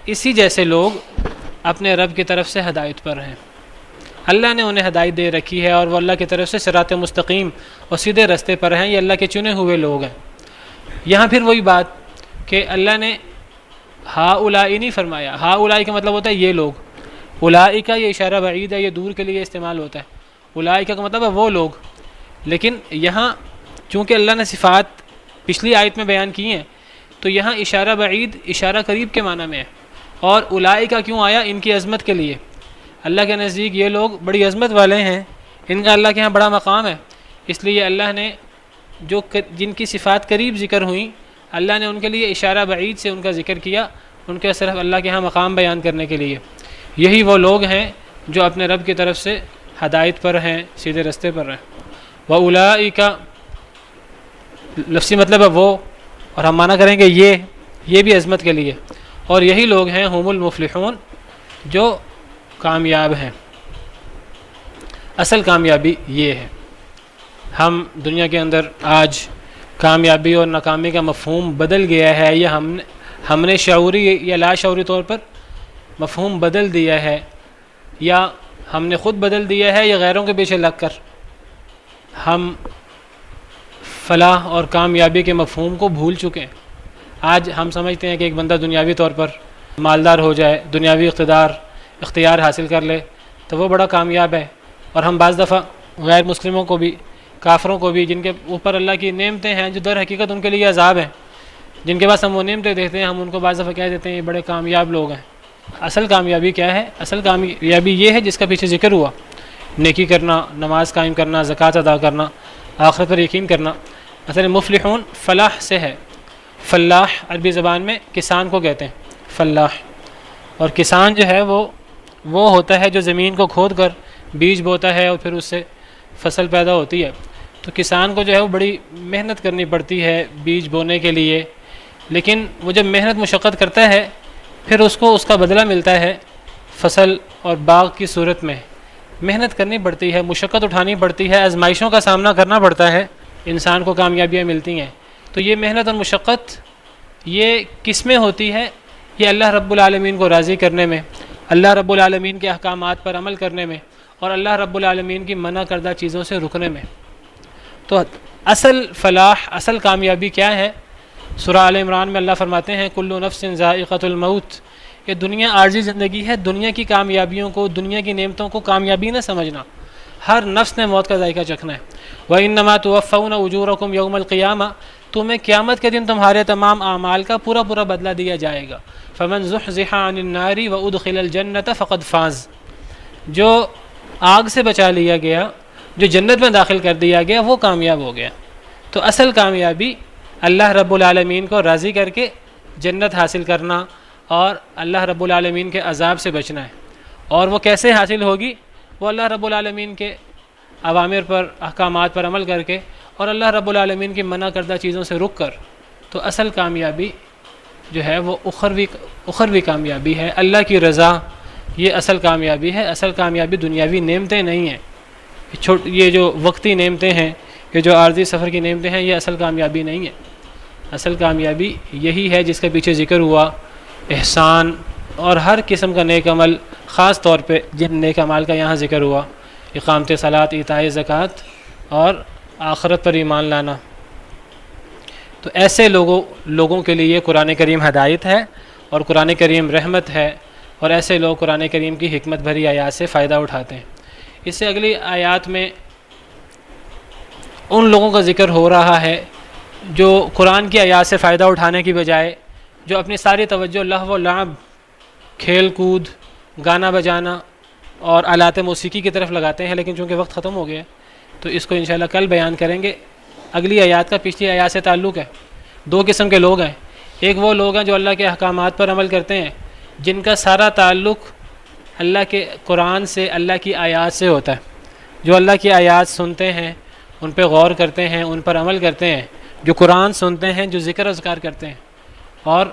اسی جیسے لوگ اپنے رب کی طرف سے ہدایت پر ہیں۔ اللہ نے انہیں ہدایت دے رکھی ہے اور وہ اللہ کی طرف سے صراط مستقیم اور سیدھے راستے پر ہیں، یہ اللہ کے چنے ہوئے لوگ ہیں۔ یہاں پھر وہی بات کہ اللہ نے ہؤلاء نہیں فرمایا، ہؤلاء کا مطلب ہوتا ہے یہ لوگ، اولئک یہ اشارہ بعید ہے، یہ دور کے لیے استعمال ہوتا ہے، اولئک کا مطلب ہے وہ لوگ، لیکن یہاں چونکہ اللہ نے صفات پچھلی آیت میں بیان کی ہیں تو یہاں اشارہ بعید اشارہ قریب کے معنی میں ہے۔ اور اولئک کیوں آیا؟ ان کی عظمت کے لیے، اللہ کے نزدیک یہ لوگ بڑی عظمت والے ہیں، ان کا اللہ کے ہاں بڑا مقام ہے، اس لیے اللہ نے جن کی صفات قریب ذکر ہوئیں اللہ نے ان کے لیے اشارہ بعید سے ان کا ذکر کیا، ان کے صرف اللہ کے ہاں مقام بیان کرنے کے لیے۔ یہی وہ لوگ ہیں جو اپنے رب کی طرف سے ہدایت پر ہیں، سیدھے راستے پر ہیں۔ وَأُولَئِكَ لفظی مطلب ہے وہ، اور ہم معنی کریں گے یہ بھی عظمت کے لیے، اور یہی لوگ ہیں ہم المفلحون جو کامیاب ہیں۔ اصل کامیابی یہ ہے۔ ہم دنیا کے اندر آج کامیابی اور ناکامی کا مفہوم بدل گیا ہے، یا ہم نے شعوری یا لا شعوری طور پر مفہوم بدل دیا ہے، یا ہم نے خود بدل دیا ہے، یا غیروں کے پیچھے لگ کر ہم فلاح اور کامیابی کے مفہوم کو بھول چکے ہیں۔ آج ہم سمجھتے ہیں کہ ایک بندہ دنیاوی طور پر مالدار ہو جائے، دنیاوی اختیار حاصل کر لے تو وہ بڑا کامیاب ہے، اور ہم بعض دفعہ غیر مسلموں کو بھی، کافروں کو بھی، جن کے اوپر اللہ کی نعمتیں ہیں جو در حقیقت ان کے لیے عذاب ہیں، جن کے پاس ہم وہ نعمتیں دیکھتے ہیں، ہم ان کو بعض دفعہ کہہ دیتے ہیں یہ بڑے کامیاب لوگ ہیں۔ اصل کامیابی کیا ہے؟ اصل کامیابی یہ ہے جس کا پیچھے ذکر ہوا، نیکی کرنا، نماز قائم کرنا، زکوٰۃ ادا کرنا، آخرت پر یقین کرنا۔ اصل مفلحون فلاح سے ہے، فلاح عربی زبان میں کسان کو کہتے ہیں، فلاح، اور کسان جو ہے وہ ہوتا ہے جو زمین کو کھود کر بیج بوتا ہے اور پھر اس سے فصل پیدا ہوتی ہے۔ تو کسان کو جو ہے وہ بڑی محنت کرنی پڑتی ہے بیج بونے کے لیے، لیکن وہ جب محنت مشقت کرتا ہے پھر اس کو اس کا بدلہ ملتا ہے فصل اور باغ کی صورت میں۔ محنت کرنی پڑتی ہے، مشقت اٹھانی پڑتی ہے، آزمائشوں کا سامنا کرنا پڑتا ہے، انسان کو کامیابیاں ملتی ہیں۔ تو یہ محنت اور مشقت یہ کس میں ہوتی ہے؟ یہ اللہ رب العالمین کو راضی کرنے میں، اللہ رب العالمین کے احکامات پر عمل کرنے میں، اور اللہ رب العالمین کی منع کردہ چیزوں سے رکنے میں۔ تو اصل فلاح، اصل کامیابی کیا ہے؟ سورہ آل عمران میں اللہ فرماتے ہیں کل نفس ذائقۃ الموت، یہ دنیا عارضی زندگی ہے، دنیا کی کامیابیوں کو، دنیا کی نعمتوں کو کامیابی نہ سمجھنا، ہر نفس نے موت کا ذائقہ چکھنا ہے۔ وَإِنَّمَا تُوَفَّوْنَ أُجُورَكُمْ يَوْمَ الْقِيَامَةِ، تمہیں قیامت کے دن تمہارے تمام اعمال کا پورا بدلہ دیا جائے گا۔ فَمَنْ زُحْزِحَ عَنِ النَّارِ وَأُدْخِلَ الْجَنَّةَ فَقَدْ فَازَ، جو آگ سے بچا لیا گیا، جو جنت میں داخل کر دیا گیا، وہ کامیاب ہو گیا۔ تو اصل کامیابی اللہ رب العالمین کو راضی کر کے جنت حاصل کرنا اور اللہ رب العالمین کے عذاب سے بچنا ہے۔ اور وہ کیسے حاصل ہوگی؟ وہ اللہ رب العالمین کے اوامر پر، احکامات پر عمل کر کے، اور اللہ رب العالمین کی منع کردہ چیزوں سے رک کر۔ تو اصل کامیابی جو ہے وہ اخروی کامیابی ہے، اللہ کی رضا، یہ اصل کامیابی ہے۔ اصل کامیابی دنیاوی نعمتیں نہیں ہیں، یہ جو وقتی نعمتیں ہیں، یہ جو عارضی سفر کی نعمتیں ہیں، یہ اصل کامیابی نہیں ہے۔ اصل کامیابی یہی ہے جس کے پیچھے ذکر ہوا، احسان اور ہر قسم کا نیک عمل، خاص طور پہ جن نیک عمال کا یہاں ذکر ہوا، اقامت صلاۃ، ایتاء زکوٰۃ اور آخرت پر ایمان لانا۔ تو ایسے لوگوں کے لیے قرآن کریم ہدایت ہے اور قرآن کریم رحمت ہے، اور ایسے لوگ قرآن کریم کی حکمت بھری آیات سے فائدہ اٹھاتے ہیں۔ اس سے اگلی آیات میں ان لوگوں کا ذکر ہو رہا ہے جو قرآن کی آیات سے فائدہ اٹھانے کی بجائے جو اپنی ساری توجہ لہو و لعب، کھیل کود، گانا بجانا اور آلات موسیقی کی طرف لگاتے ہیں، لیکن چونکہ وقت ختم ہو گیا تو اس کو انشاءاللہ کل بیان کریں گے۔ اگلی آیات کا پچھلی آیات سے تعلق ہے۔ دو قسم کے لوگ ہیں، ایک وہ لوگ ہیں جو اللہ کے احکامات پر عمل کرتے ہیں، جن کا سارا تعلق اللہ کے قرآن سے، اللہ کی آیات سے ہوتا ہے، جو اللہ کی آیات سنتے ہیں، ان پہ غور کرتے ہیں، ان پر عمل کرتے ہیں، جو قرآن سنتے ہیں، جو ذکر اذکار کرتے ہیں، اور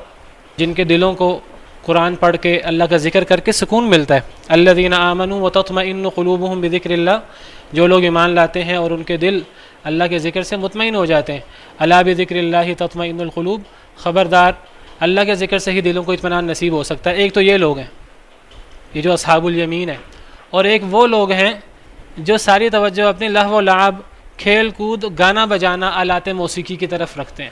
جن کے دلوں کو قرآن پڑھ کے اللہ کا ذکر کر کے سکون ملتا ہے. الذین آمنوا وتطمئن قلوبهم بذکر اللہ، جو لوگ ایمان لاتے ہیں اور ان کے دل اللہ کے ذکر سے مطمئن ہو جاتے ہیں. الا بذکر اللہ تطمئن القلوب، خبردار اللہ کے ذکر سے ہی دلوں کو اطمینان نصیب ہو سکتا ہے. ایک تو یہ لوگ ہیں، یہ جو اصحاب الیمین ہیں، اور ایک وہ لوگ ہیں جو ساری توجہ اپنی لہو و لعب، کھیل کود، گانا بجانا، آلات موسیقی کی طرف رکھتے ہیں.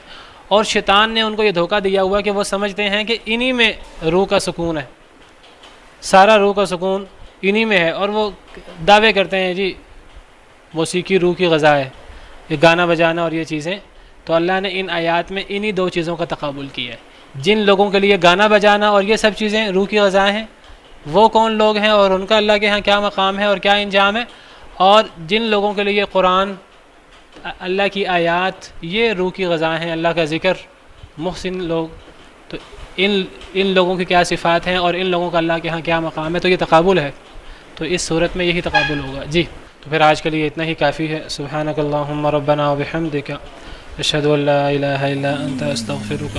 اور شیطان نے ان کو یہ دھوکہ دیا ہوا کہ وہ سمجھتے ہیں کہ انہی میں روح کا سکون ہے، سارا روح کا سکون انہی میں ہے، اور وہ دعوے کرتے ہیں جی موسیقی روح کی غذا ہے، یہ گانا بجانا اور یہ چیزیں. تو اللہ نے ان آیات میں انہی دو چیزوں کا تقابل کیا ہے. جن لوگوں کے لیے گانا بجانا اور یہ سب چیزیں روح کی غذا ہیں، وہ کون لوگ ہیں اور ان کا اللہ کے ہاں کیا مقام ہے اور کیا انجام ہے. اور جن لوگوں کے لیے قرآن، اللہ کی آیات، یہ روح کی غذا ہیں، اللہ کا ذکر، محسن لوگ، تو ان لوگوں کی کیا صفات ہیں اور ان لوگوں کا اللہ کے ہاں کیا مقام ہے. تو یہ تقابل ہے، تو اس صورت میں یہی تقابل ہوگا. جی تو پھر آج کے لیے اتنا ہی کافی ہے. سبحانک اللہم ربنا وبحمدک، اشہد ان لا الہ الا انت، استغفرک.